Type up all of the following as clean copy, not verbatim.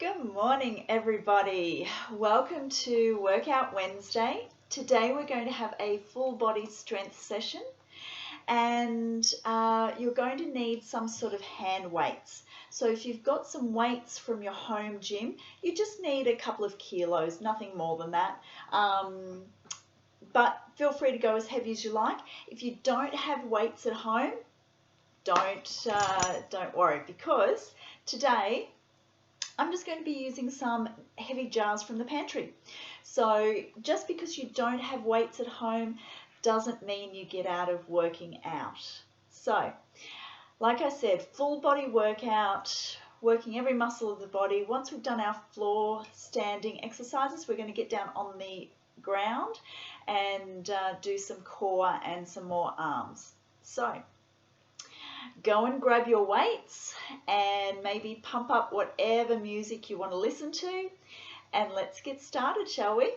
Good morning, everybody. Welcome to Workout Wednesday. Today we're going to have a full body strength session and you're going to need some sort of hand weights. So if you've got some weights from your home gym, you just need a couple of kilos, nothing more than that. But feel free to go as heavy as you like. If you don't have weights at home, don't worry, because today I'm just going to be using some heavy jars from the pantry. So just because you don't have weights at home doesn't mean you get out of working out. So, like I said, full body workout, working every muscle of the body. Once we've done our floor standing exercises, we're going to get down on the ground and do some core and some more arms. So, go and grab your weights and maybe pump up whatever music you want to listen to, and let's get started, shall we?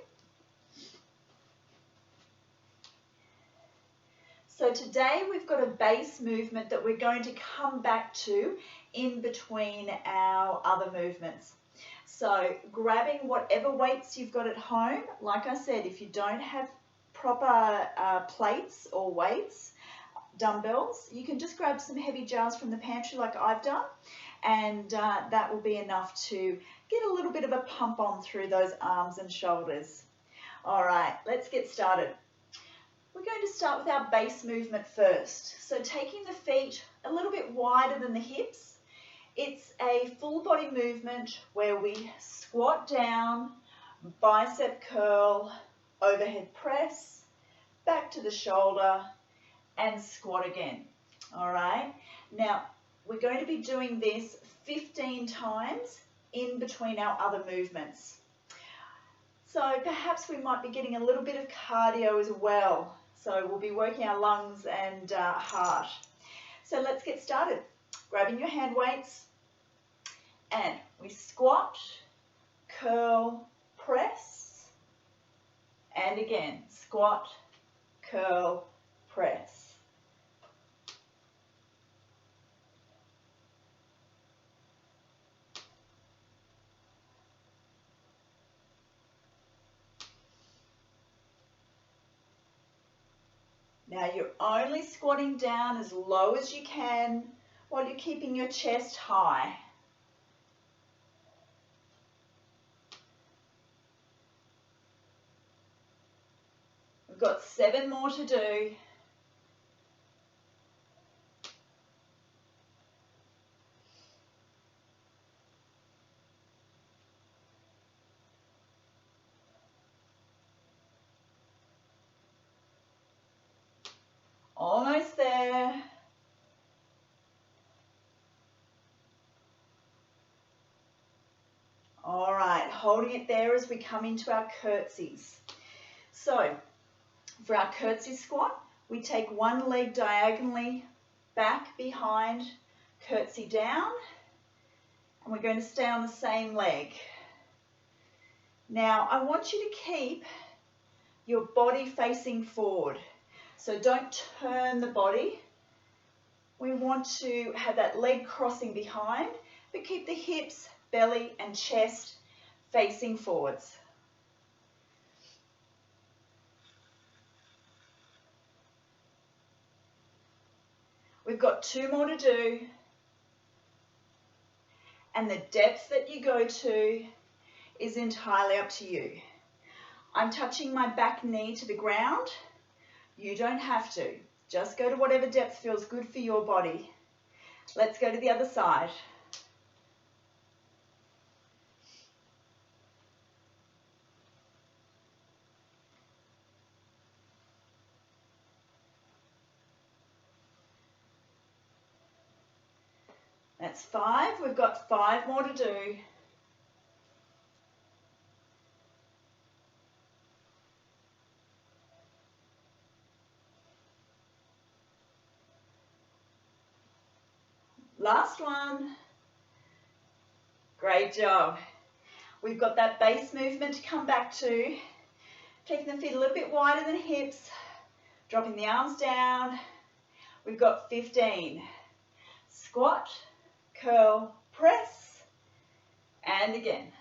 So today we've got a base movement that we're going to come back to in between our other movements. So grabbing whatever weights you've got at home. Like I said, if you don't have proper plates or weights, dumbbells, you can just grab some heavy jars from the pantry like I've done, and that will be enough to get a little bit of a pump on through those arms and shoulders. All right, let's get started. We're going to start with our base movement first. So taking the feet a little bit wider than the hips, it's a full body movement where we squat down, bicep curl, overhead press, back to the shoulder, and squat again. All right, now we're going to be doing this 15 times in between our other movements. So perhaps we might be getting a little bit of cardio as well. So we'll be working our lungs and heart. So let's get started. Grabbing your hand weights, and we squat, curl, press, and again, squat, curl, press. Now you're only squatting down as low as you can while you're keeping your chest high. We've got 7 more to do. Almost there. All right, holding it there as we come into our curtsies. So, for our curtsy squat, we take one leg diagonally back behind, curtsy down, and we're going to stay on the same leg. Now, I want you to keep your body facing forward. So don't turn the body. We want to have that leg crossing behind, but keep the hips, belly, and chest facing forwards. We've got 2 more to do, and the depth that you go to is entirely up to you. I'm touching my back knee to the ground. You don't have to. Just go to whatever depth feels good for your body. Let's go to the other side. That's 5. We've got 5 more to do. Last one. Great job. We've got that base movement to come back to. Taking the feet a little bit wider than hips. Dropping the arms down. We've got 15. Squat, curl, press, And again.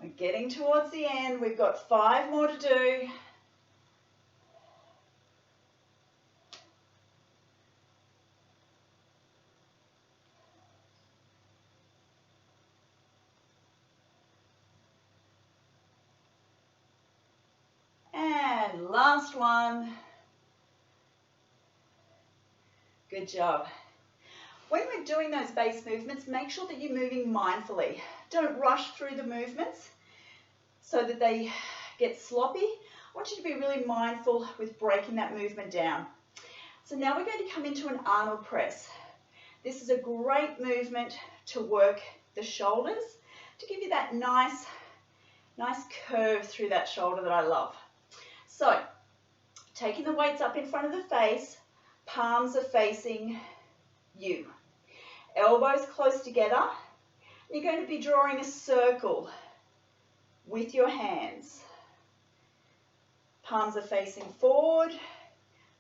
We're getting towards the end. We've got 5 more to do. And last one. Good job. When we're doing those base movements, make sure that you're moving mindfully. Don't rush through the movements so that they get sloppy. I want you to be really mindful with breaking that movement down. So now we're going to come into an Arnold press. This is a great movement to work the shoulders, to give you that nice curve through that shoulder that I love. So, taking the weights up in front of the face, palms are facing you. Elbows close together. You're going to be drawing a circle with your hands. Palms are facing forward,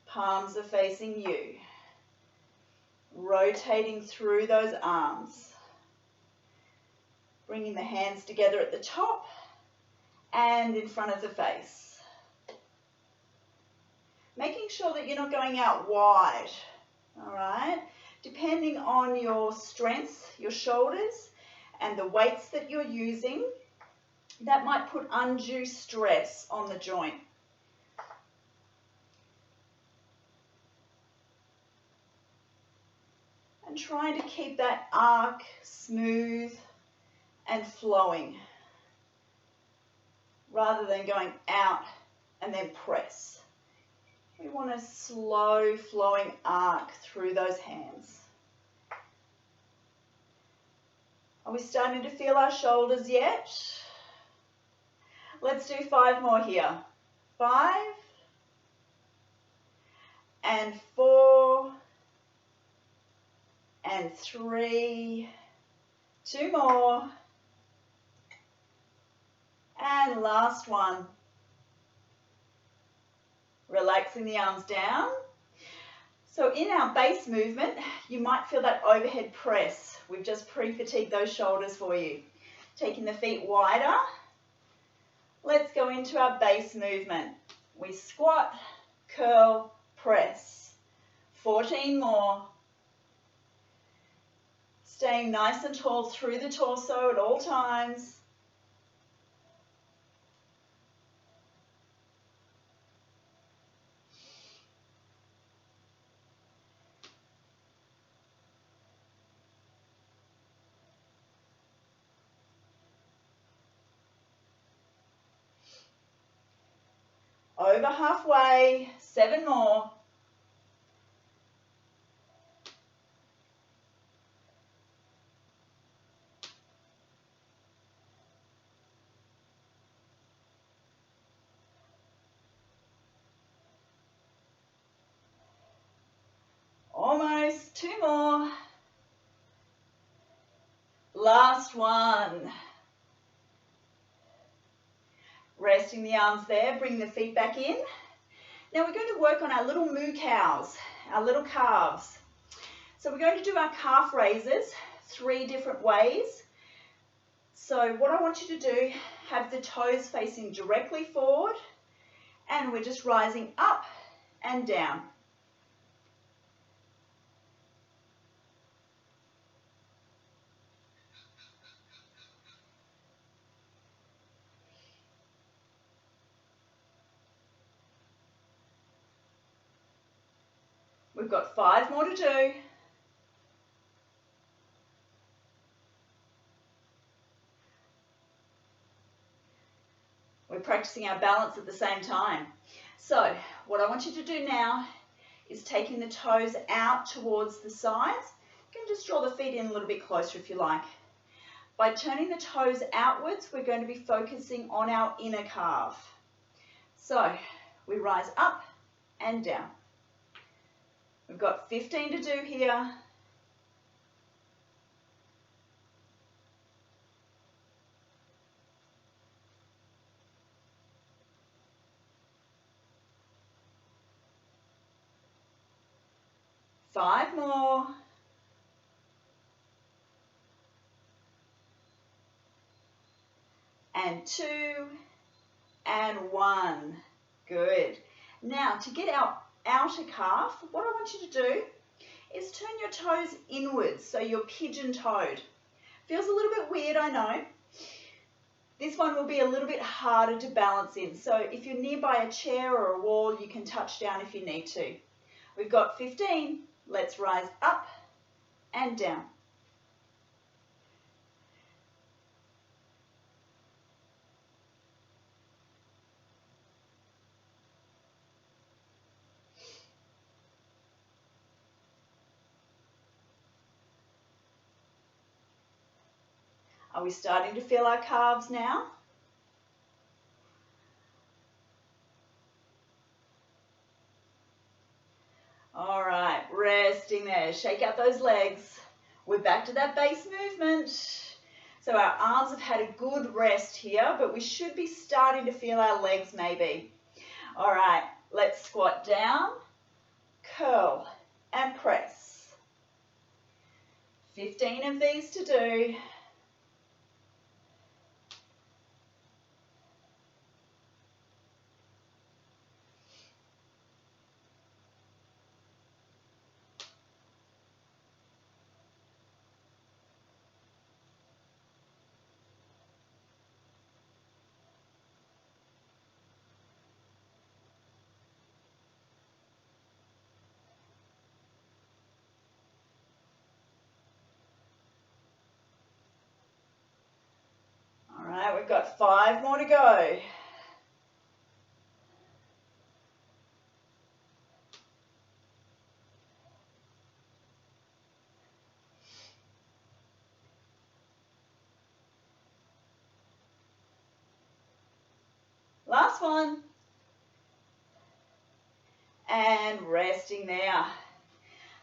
palms are facing you. Rotating through those arms. Bringing the hands together at the top and in front of the face. Making sure that you're not going out wide, all right? Depending on your strength, your shoulders, and the weights that you're using, that might put undue stress on the joint. And trying to keep that arc smooth and flowing, rather than going out and then press. We want a slow flowing arc through those hands. Are we starting to feel our shoulders yet? Let's do 5 more here. 5 and 4 and 3. 2 more. And last one. Relaxing the arms down. So in our base movement, you might feel that overhead press. We've just pre-fatigued those shoulders for you. Taking the feet wider. Let's go into our base movement. We squat, curl, press. 14 more. Staying nice and tall through the torso at all times. Over halfway, 7 more. Almost, 2 more. Last one. Resting the arms there, bring the feet back in. Now we're going to work on our little moo cows, our little calves. So we're going to do our calf raises 3 different ways. So what I want you to do, have the toes facing directly forward, and we're just rising up and down. We've got 5 more to do. We're practicing our balance at the same time. So what I want you to do now is taking the toes out towards the sides. You can just draw the feet in a little bit closer if you like. By turning the toes outwards, we're going to be focusing on our inner calf. So we rise up and down. We've got 15 to do here. Five more. And 2 and 1. Good. Now to get our outer calf, what I want you to do is turn your toes inwards so you're pigeon-toed. Feels a little bit weird, I know. This one will be a little bit harder to balance in. So if you're nearby a chair or a wall, you can touch down if you need to. We've got 15. Let's rise up and down. Are we starting to feel our calves now? All right, resting there. Shake out those legs. We're back to that base movement. So our arms have had a good rest here, but we should be starting to feel our legs maybe. All right, let's squat down, curl, and press. 15 of these to do. We've got 5 more to go. Last one. And resting there.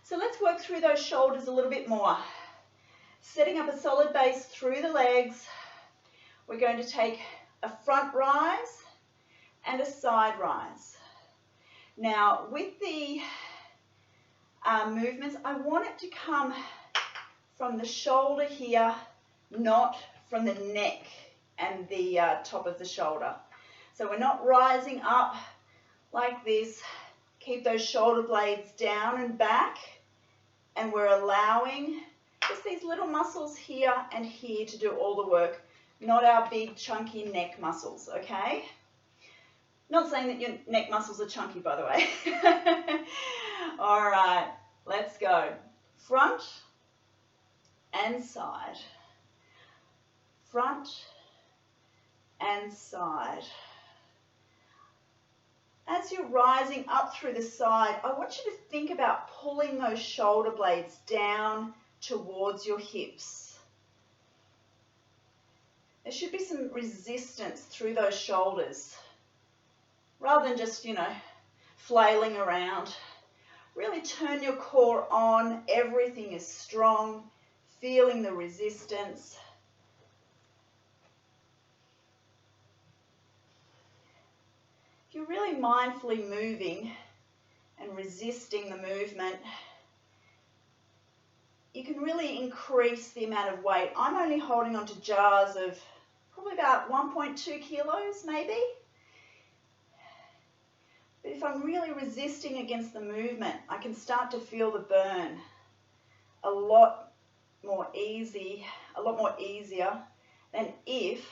So let's work through those shoulders a little bit more. Setting up a solid base through the legs. We're going to take a front rise and a side rise. Now with the movements, I want it to come from the shoulder here, not from the neck and the top of the shoulder. So we're not rising up like this. Keep those shoulder blades down and back, and we're allowing just these little muscles here and here to do all the work, not our big chunky neck muscles, okay? Not saying that your neck muscles are chunky, by the way. All right, let's go. Front and side. Front and side. As you're rising up through the side, I want you to think about pulling those shoulder blades down towards your hips. There should be some resistance through those shoulders, rather than just, flailing around. Really turn your core on. Everything is strong, feeling the resistance. If you're really mindfully moving and resisting the movement, you can really increase the amount of weight. I'm only holding on to jars of probably about 1.2 kilos maybe. But if I'm really resisting against the movement, I can start to feel the burn a lot more easier than if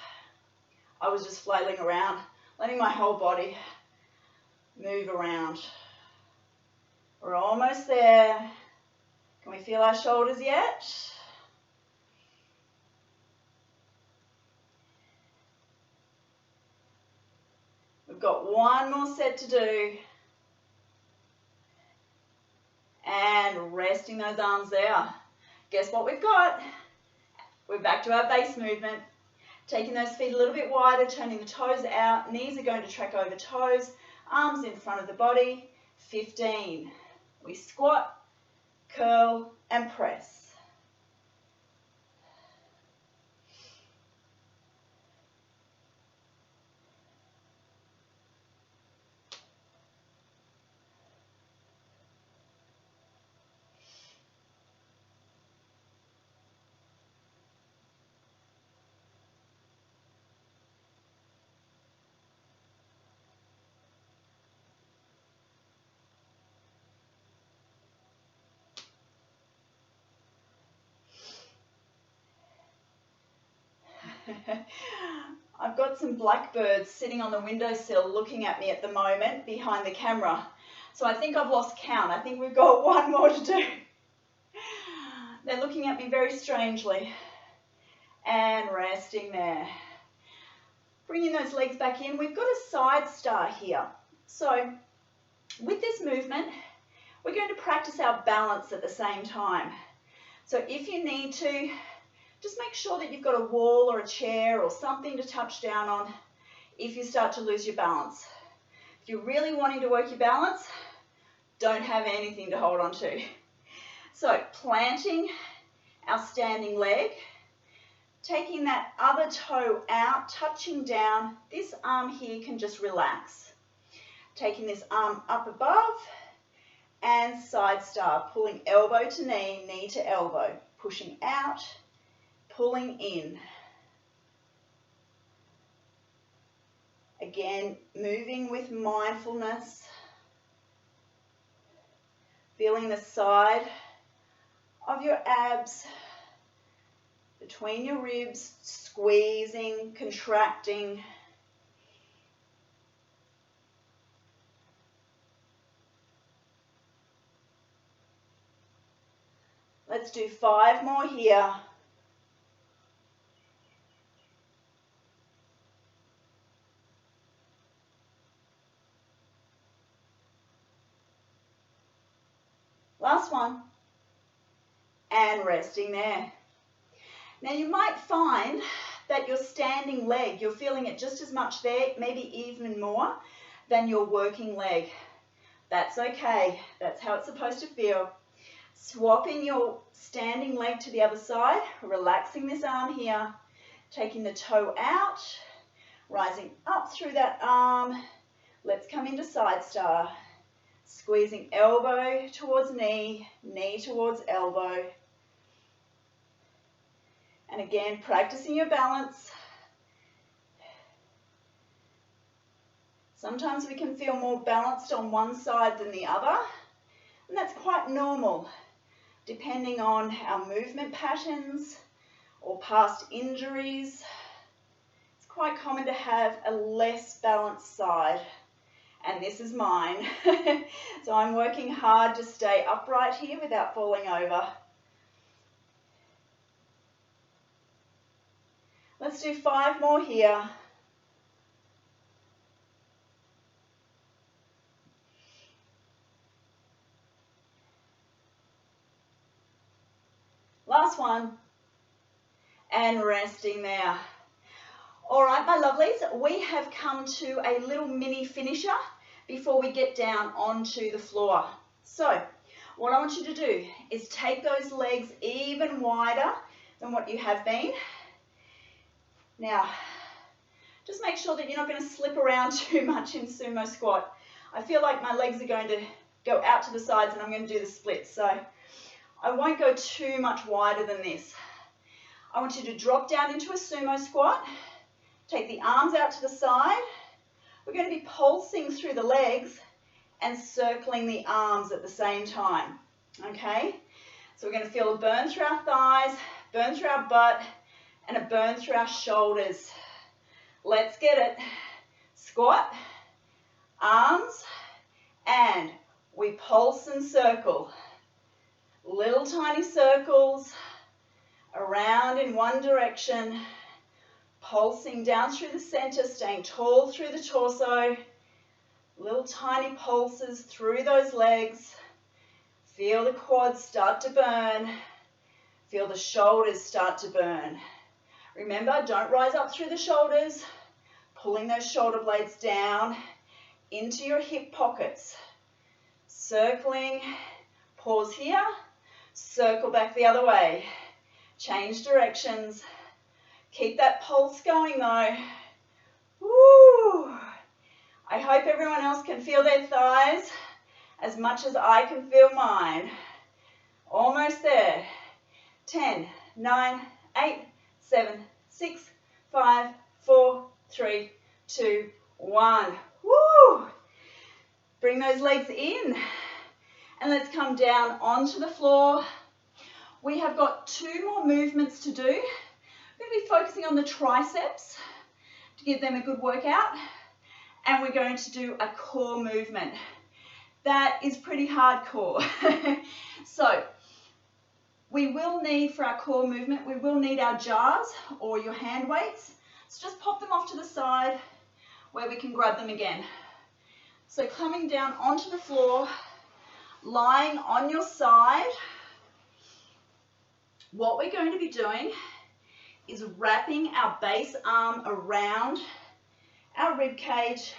I was just flailing around, letting my whole body move around. We're almost there. Can we feel our shoulders yet? We've got one more set to do. And resting those arms there. Guess what we've got? We're back to our base movement. Taking those feet a little bit wider, turning the toes out, knees are going to track over toes, arms in front of the body. 15. We squat, curl, and press. I've got some blackbirds sitting on the windowsill looking at me at the moment behind the camera. So I think I've lost count. I think we've got one more to do. They're looking at me very strangely. And resting there. Bringing those legs back in. We've got a side star here. So with this movement, we're going to practice our balance at the same time. So if you need to, just make sure that you've got a wall or a chair or something to touch down on if you start to lose your balance. If you're really wanting to work your balance, don't have anything to hold on to. So planting our standing leg, taking that other toe out, touching down, this arm here can just relax. Taking this arm up above and side star, pulling elbow to knee, knee to elbow, pushing out, pulling in. Again, moving with mindfulness, feeling the side of your abs, between your ribs, squeezing, contracting. Let's do 5 more here. Last one. And resting there. Now you might find that your standing leg, you're feeling it just as much there, maybe even more than your working leg. That's okay. That's how it's supposed to feel. Swapping your standing leg to the other side, relaxing this arm here, taking the toe out, rising up through that arm. Let's come into side star. Squeezing elbow towards knee, knee towards elbow. And again, practicing your balance. Sometimes we can feel more balanced on one side than the other, and that's quite normal, depending on our movement patterns or past injuries. It's quite common to have a less balanced side, and this is mine. So I'm working hard to stay upright here without falling over. Let's do 5 more here. Last one. And resting there. All right, my lovelies, we have come to a little mini finisher before we get down onto the floor. So what I want you to do is take those legs even wider than what you have been. Now, just make sure that you're not going to slip around too much in sumo squat. I feel like my legs are going to go out to the sides and I'm going to do the splits. So I won't go too much wider than this. I want you to drop down into a sumo squat. Take the arms out to the side. We're going to be pulsing through the legs and circling the arms at the same time. Okay? So we're going to feel a burn through our thighs, burn through our butt, and a burn through our shoulders. Let's get it. Squat, arms, and we pulse and circle. Little tiny circles around in one direction, pulsing down through the center, staying tall through the torso. Little tiny pulses through those legs. Feel the quads start to burn. Feel the shoulders start to burn. Remember, don't rise up through the shoulders, pulling those shoulder blades down into your hip pockets. Circling, pause here, circle back the other way. Change directions. Keep that pulse going though. Woo! I hope everyone else can feel their thighs as much as I can feel mine. Almost there. 10, 9, 8, 7, 6, 5, 4, 3, 2, 1. Woo! Bring those legs in and let's come down onto the floor. We have got 2 more movements to do. We're going to be focusing on the triceps to give them a good workout, and we're going to do a core movement. That is pretty hardcore. So we will need, for our core movement, we will need our jars or your hand weights. So just pop them off to the side where we can grab them again. So coming down onto the floor, lying on your side, what we're going to be doing is wrapping our base arm around our rib cage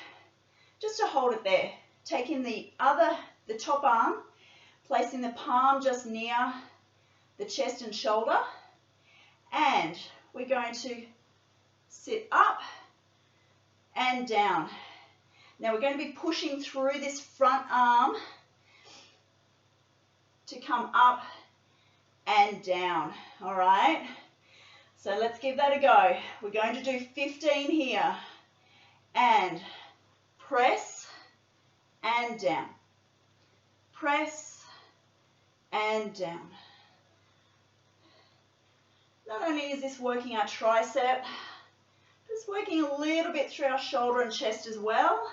just to hold it there. Taking the top arm, placing the palm just near the chest and shoulder, and we're going to sit up and down. Now we're going to be pushing through this front arm to come up and down, all right? So let's give that a go. We're going to do 15 here, and press and down, press and down. Not only is this working our tricep, it's working a little bit through our shoulder and chest as well.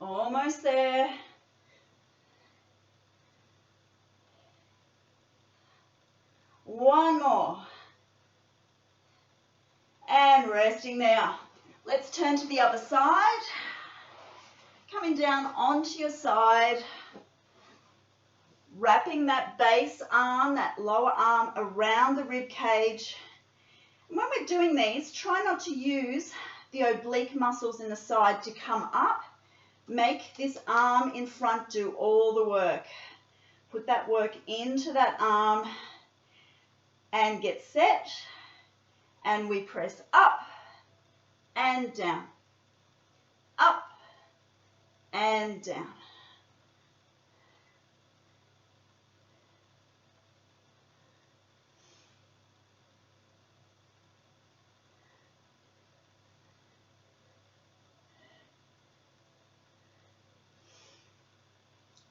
Almost there. One more. And resting there. Let's turn to the other side. Coming down onto your side. Wrapping that base arm, that lower arm around the rib cage. And when we're doing these, try not to use the oblique muscles in the side to come up. Make this arm in front do all the work. Put that work into that arm and get set. And we press up and down, up and down.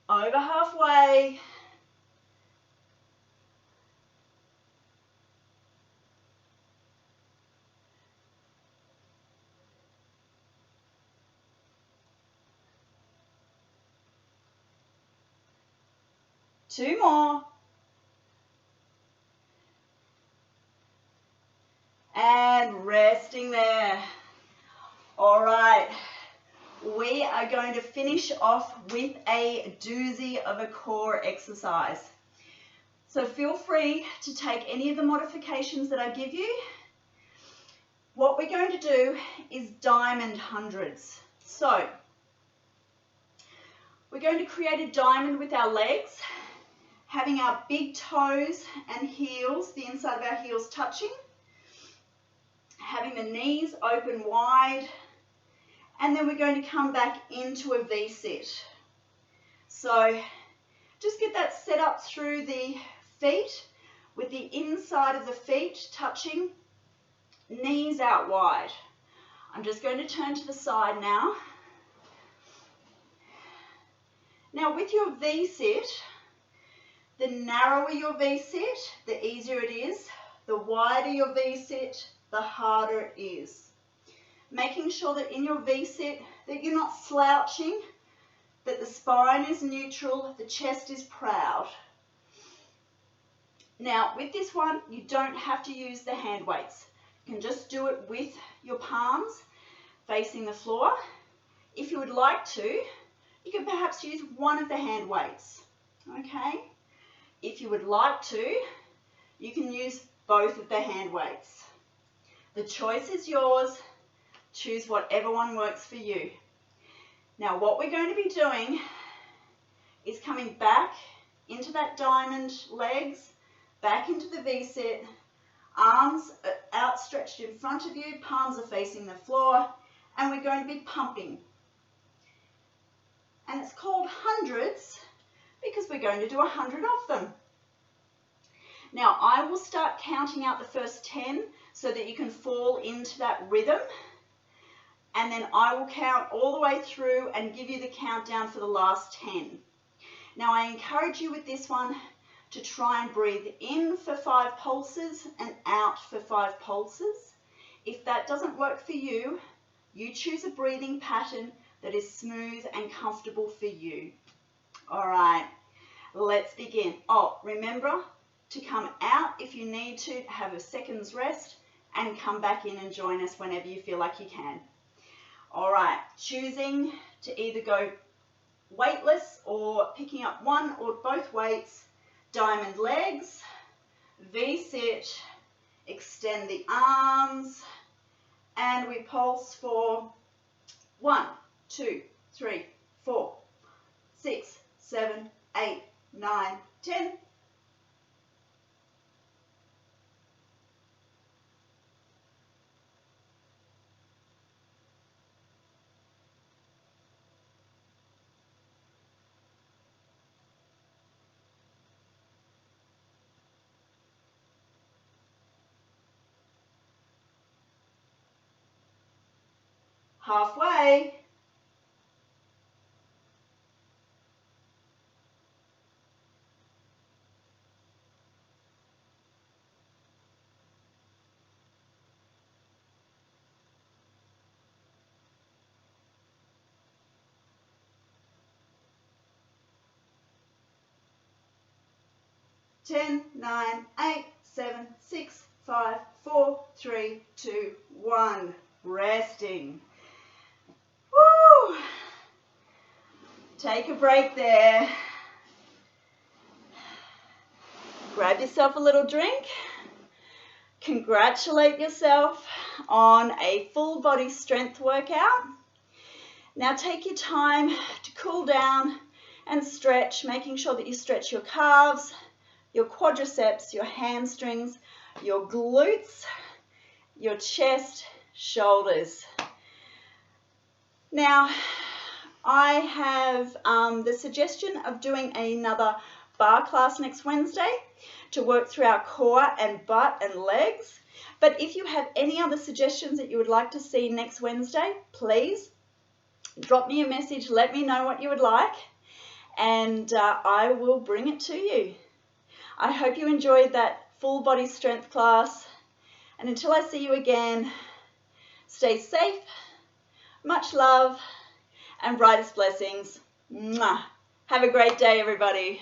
Over halfway. Two more. And resting there. All right. We are going to finish off with a doozy of a core exercise. So feel free to take any of the modifications that I give you. What we're going to do is diamond hundreds. So we're going to create a diamond with our legs, having our big toes and heels, the inside of our heels touching, having the knees open wide, and then we're going to come back into a V-sit. So just get that set up through the feet with the inside of the feet touching, knees out wide. I'm just going to turn to the side now. Now with your V-sit, the narrower your V-sit, the easier it is. The wider your V-sit, the harder it is. Making sure that in your V-sit that you're not slouching, that the spine is neutral, the chest is proud. Now, with this one, you don't have to use the hand weights. You can just do it with your palms facing the floor. If you would like to, you can perhaps use one of the hand weights, okay? If you would like to, you can use both of the hand weights. The choice is yours. Choose whatever one works for you. Now, what we're going to be doing is coming back into that diamond legs, back into the V-sit, arms outstretched in front of you, palms are facing the floor, and we're going to be pumping. And it's called hundreds because we're going to do 100 of them. Now, I will start counting out the first 10 so that you can fall into that rhythm. And then I will count all the way through and give you the countdown for the last 10. Now, I encourage you with this one to try and breathe in for 5 pulses and out for 5 pulses. If that doesn't work for you, you choose a breathing pattern that is smooth and comfortable for you. All right, let's begin. Oh, remember to come out if you need to, have a second's rest, and come back in and join us whenever you feel like you can. All right, choosing to either go weightless or picking up one or both weights, diamond legs, V-sit, extend the arms, and we pulse for 1, 2, 3, 4, 6, 7, 8, 9, 10. Halfway. Ten, 9, 8, 7, 6, 5, 4, 3, 2, 1. Resting. Woo! Take a break there. Grab yourself a little drink. Congratulate yourself on a full body strength workout. Now take your time to cool down and stretch, making sure that you stretch your calves, your quadriceps, your hamstrings, your glutes, your chest, shoulders. Now, I have the suggestion of doing another bar class next Wednesday to work through our core and butt and legs. But if you have any other suggestions that you would like to see next Wednesday, please drop me a message, let me know what you would like, and I will bring it to you. I hope you enjoyed that full body strength class, and until I see you again, stay safe, much love, and brightest blessings. Mwah. Have a great day, everybody.